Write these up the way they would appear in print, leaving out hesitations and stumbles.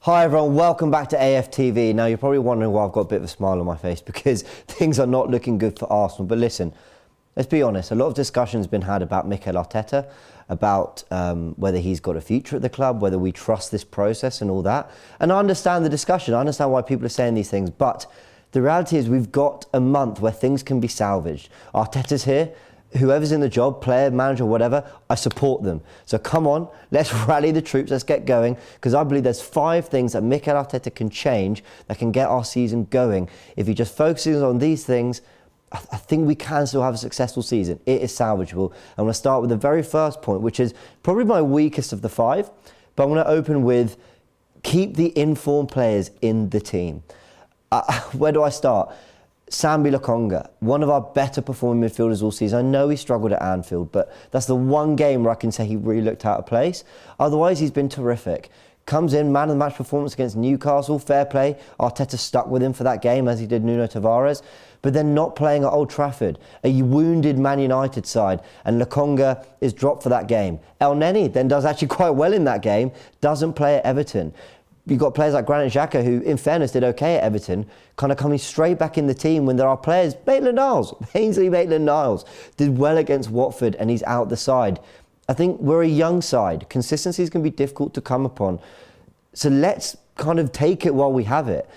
Hi everyone, welcome back to AFTV. Now you're probably wondering why I've got a bit of a smile on my face, because things are not looking good for Arsenal. But listen, let's be honest, a lot of discussion has been had about Mikel Arteta, about whether he's got a future at the club, whether we trust this process and all that. And I understand the discussion, I understand why people are saying these things, but the reality is we've got a month where things can be salvaged. Arteta's here. Whoever's in the job, player, manager, whatever, I support them. So come on, let's rally the troops, let's get going, because I believe there's 5 things that Mikel Arteta can change that can get our season going. If he just focuses on these things, I think we can still have a successful season. It is salvageable. I'm going to start with the very first point, which is probably my weakest of the 5, but I'm going to open with keep the informed players in the team. Where do I start? Sambi Lokonga, one of our better performing midfielders all season. I know he struggled at Anfield, but that's the one game where I can say he really looked out of place. Otherwise, he's been terrific. Comes in, man of the match performance against Newcastle, fair play. Arteta stuck with him for that game, as he did Nuno Tavares. But then not playing at Old Trafford, a wounded Man United side, and Lokonga is dropped for that game. El Neni then does actually quite well in that game, doesn't play at Everton. You've got players like Granit Xhaka, who, in fairness, did okay at Everton, kind of coming straight back in the team when there are players. Maitland-Niles, Ainsley Maitland-Niles, did well against Watford and he's out the side. I think we're a young side. Consistency is going to be difficult to come upon. So let's kind of take it while we have it.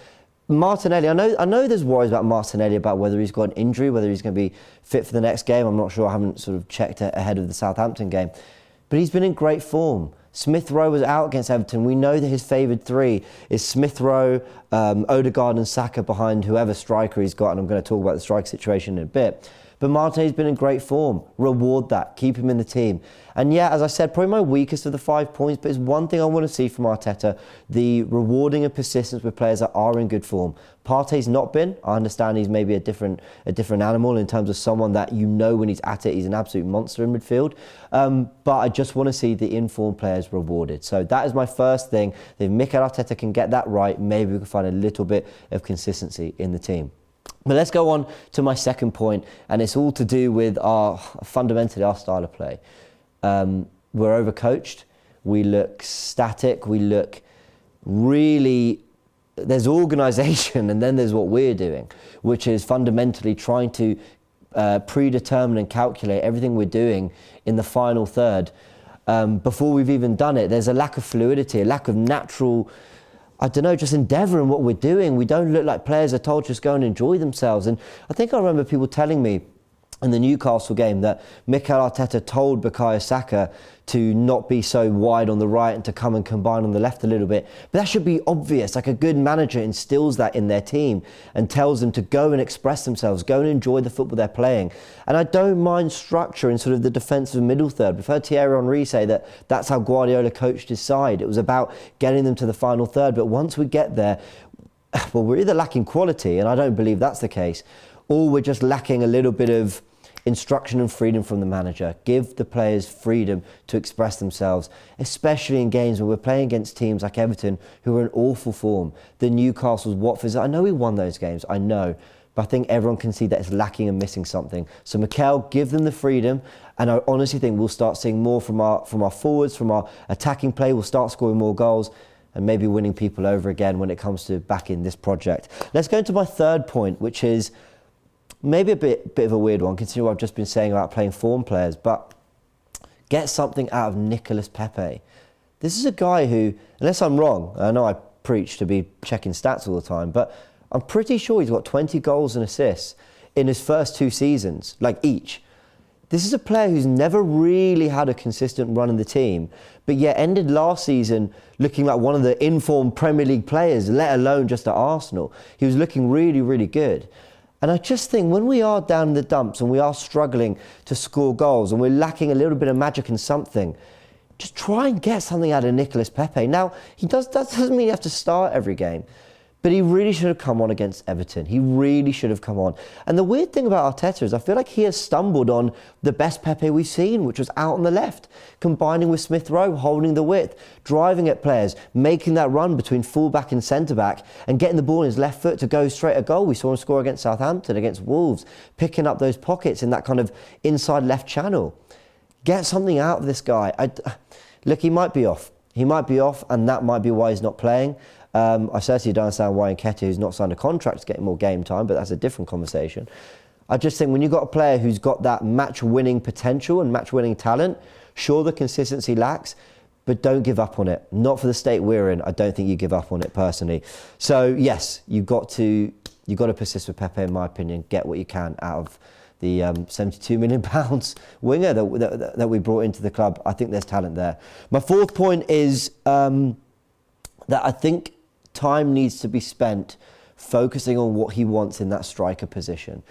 Martinelli, I know there's worries about Martinelli, about whether he's got an injury, whether he's going to be fit for the next game. I'm not sure, I haven't sort of checked ahead of the Southampton game. But he's been in great form. Smith Rowe was out against Everton. We know that his favoured 3 is Smith Rowe, Odegaard and Saka behind whoever striker he's got, and I'm going to talk about the strike situation in a bit. But Martinelli's been in great form. Reward that. Keep him in the team. And yeah, as I said, probably my weakest of the 5 points, but it's one thing I want to see from Arteta, the rewarding and persistence with players that are in good form. Partey's not been. I understand he's maybe a different animal in terms of someone that you know when he's at it, he's an absolute monster in midfield. But I just want to see the informed players rewarded. So that is my first thing. If Mikel Arteta can get that right, maybe we can find a little bit of consistency in the team. But let's go on to my second point, and it's all to do with fundamentally our style of play. We're overcoached, we look static, we look really, there's organisation and then there's what we're doing, which is fundamentally trying to predetermine and calculate everything we're doing in the final third before we've even done it. There's a lack of fluidity, a lack of natural, I don't know, just endeavour in what we're doing. We don't look like players are told just go and enjoy themselves. And I think I remember people telling me in the Newcastle game that Mikel Arteta told Bukayo Saka to not be so wide on the right and to come and combine on the left a little bit. But that should be obvious. Like, a good manager instills that in their team and tells them to go and express themselves, go and enjoy the football they're playing. And I don't mind structure in sort of the defensive middle third. We've heard Thierry Henry say that that's how Guardiola coached his side. It was about getting them to the final third. But once we get there, well, we're either lacking quality, and I don't believe that's the case, or we're just lacking a little bit of instruction and freedom from the manager. Give the players freedom to express themselves, especially in games when we're playing against teams like Everton, who are in awful form. The Newcastles, Watfords, I know we won those games, I know, but I think everyone can see that it's lacking and missing something. So Mikel, give them the freedom, and I honestly think we'll start seeing more from our forwards, from our attacking play. We'll start scoring more goals and maybe winning people over again when it comes to backing this project. Let's go into my third point, which is maybe a bit of a weird one, considering what I've just been saying about playing form players, but get something out of Nicolas Pepe. This is a guy who, unless I'm wrong, I know I preach to be checking stats all the time, but I'm pretty sure he's got 20 goals and assists in his first 2 seasons, like each. This is a player who's never really had a consistent run in the team, but yet ended last season looking like one of the informed Premier League players, let alone just at Arsenal. He was looking really, really good. And I just think when we are down in the dumps and we are struggling to score goals and we're lacking a little bit of magic in something, just try and get something out of Nicolas Pepe. Now, that doesn't mean you have to start every game, but he really should have come on against Everton. He really should have come on. And the weird thing about Arteta is I feel like he has stumbled on the best Pepe we've seen, which was out on the left, combining with Smith Rowe, holding the width, driving at players, making that run between full-back and centre-back, and getting the ball in his left foot to go straight at goal. We saw him score against Southampton, against Wolves, picking up those pockets in that kind of inside left channel. Get something out of this guy. Look, he might be off. He might be off, and that might be why he's not playing. I certainly don't understand why Nketiah, who's not signed a contract, is getting more game time, but that's a different conversation. I just think when you've got a player who's got that match-winning potential and match-winning talent, sure, the consistency lacks, but don't give up on it. Not for the state we're in. I don't think you give up on it personally. So yes, you've got to persist with Pepe, in my opinion. Get what you can out of the £72 million winger that we brought into the club. I think there's talent there. My fourth point is that I think time needs to be spent focusing on what he wants in that striker position.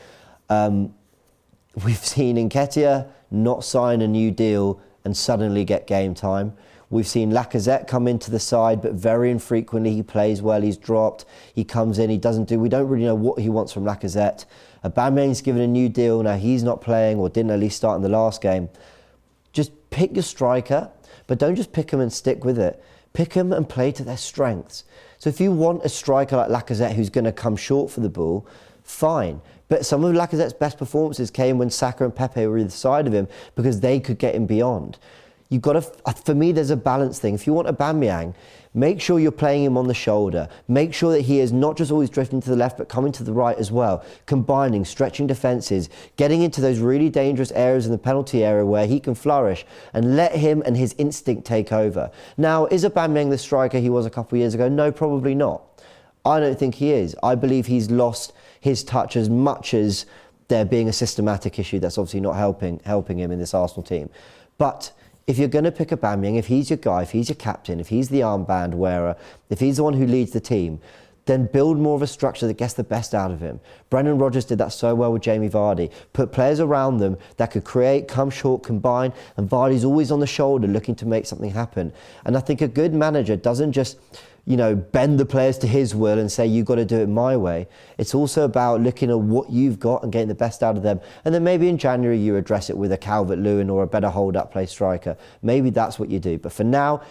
We've seen Nketiah not sign a new deal and suddenly get game time. We've seen Lacazette come into the side, but very infrequently. He plays well, he's dropped, he comes in, he doesn't do. We don't really know what he wants from Lacazette. Aubameyang's given a new deal, now he's not playing, or didn't at least start in the last game. Just pick your striker, but don't just pick him and stick with it. Pick them and play to their strengths. So if you want a striker like Lacazette who's going to come short for the ball, fine. But some of Lacazette's best performances came when Saka and Pepe were either side of him because they could get him beyond. You've got to, for me, there's a balance thing. If you want Aubameyang, make sure you're playing him on the shoulder. Make sure that he is not just always drifting to the left, but coming to the right as well. Combining, stretching defences, getting into those really dangerous areas in the penalty area where he can flourish, and let him and his instinct take over. Now, is Aubameyang the striker he was a couple of years ago? No, probably not. I don't think he is. I believe he's lost his touch as much as there being a systematic issue that's obviously not helping him in this Arsenal team. But if you're going to pick Aubameyang, if he's your guy, if he's your captain, if he's the armband wearer, if he's the one who leads the team, then build more of a structure that gets the best out of him. Brendan Rodgers did that so well with Jamie Vardy. Put players around them that could create, come short, combine, and Vardy's always on the shoulder looking to make something happen. And I think a good manager doesn't just, bend the players to his will and say, you've got to do it my way. It's also about looking at what you've got and getting the best out of them. And then maybe in January you address it with a Calvert-Lewin or a better hold-up play striker. Maybe that's what you do. But for now,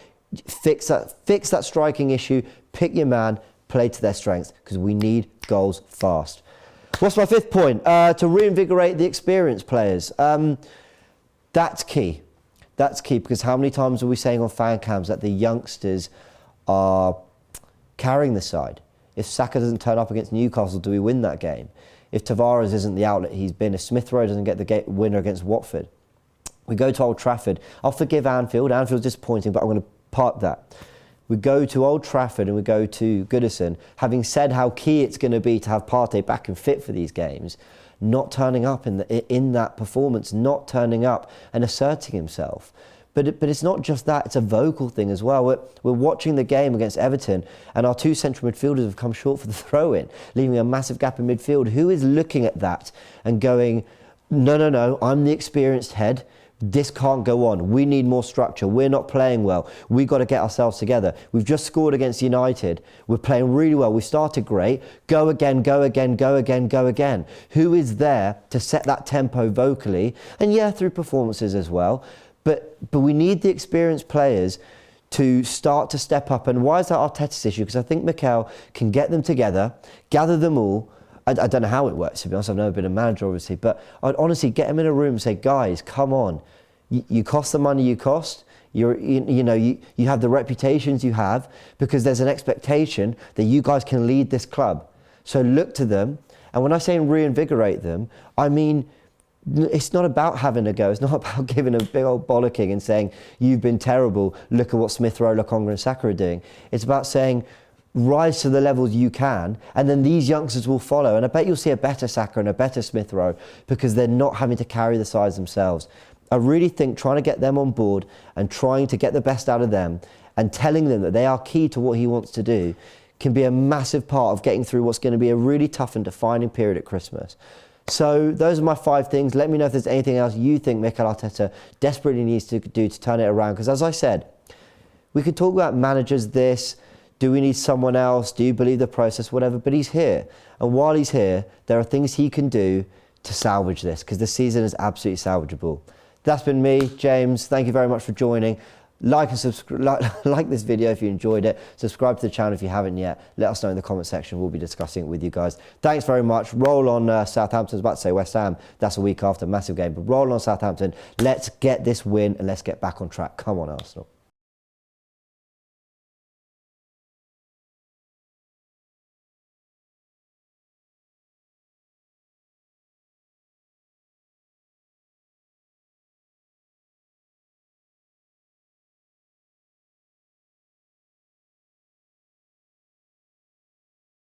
fix that striking issue, pick your man, play to their strengths, because we need goals fast. What's my fifth point? To reinvigorate the experienced players. That's key. That's key, because how many times are we saying on fan cams that the youngsters are carrying the side? If Saka doesn't turn up against Newcastle, do we win that game? If Tavares isn't the outlet he's been, if Smith Rowe doesn't get the winner against Watford, we go to Old Trafford. I'll forgive Anfield. Anfield's disappointing, but I'm going to park that. We go to Old Trafford and we go to Goodison, having said how key it's going to be to have Partey back and fit for these games, not turning up in that performance, not turning up and asserting himself. But it's not just that, it's a vocal thing as well. We're watching the game against Everton and our two central midfielders have come short for the throw-in, leaving a massive gap in midfield. Who is looking at that and going, no, I'm the experienced head. This can't go on. We need more structure. We're not playing well. We've got to get ourselves together. We've just scored against United. We're playing really well. We started great. Go again, go again, go again, go again. Who is there to set that tempo vocally? And yeah, through performances as well. But we need the experienced players to start to step up. And why is that Arteta's issue? Because I think Mikel can get them together, gather them all. I don't know how it works, to be honest. I've never been a manager, obviously. But I'd honestly get them in a room and say, guys, come on. You cost the money you cost. You have the reputations you have, because there's an expectation that you guys can lead this club. So look to them. And when I say reinvigorate them, I mean, it's not about having a go. It's not about giving a big old bollocking and saying, you've been terrible, look at what Smith Rowe, Lokonga and Saka are doing. It's about saying, rise to the levels you can, and then these youngsters will follow. And I bet you'll see a better Saka and a better Smith Rowe because they're not having to carry the sides themselves. I really think trying to get them on board and trying to get the best out of them and telling them that they are key to what he wants to do can be a massive part of getting through what's going to be a really tough and defining period at Christmas. So those are my 5 things. Let me know if there's anything else you think Mikel Arteta desperately needs to do to turn it around. Because as I said, we could talk about managers this, do we need someone else, do you believe the process, whatever, but he's here. And while he's here, there are things he can do to salvage this, because the season is absolutely salvageable. That's been me, James. Thank you very much for joining. Like and subscribe, like this video if you enjoyed it. Subscribe to the channel if you haven't yet. Let us know in the comment section. We'll be discussing it with you guys. Thanks very much. Roll on Southampton. I was about to say West Ham. That's a week after, massive game. But roll on Southampton. Let's get this win and let's get back on track. Come on, Arsenal.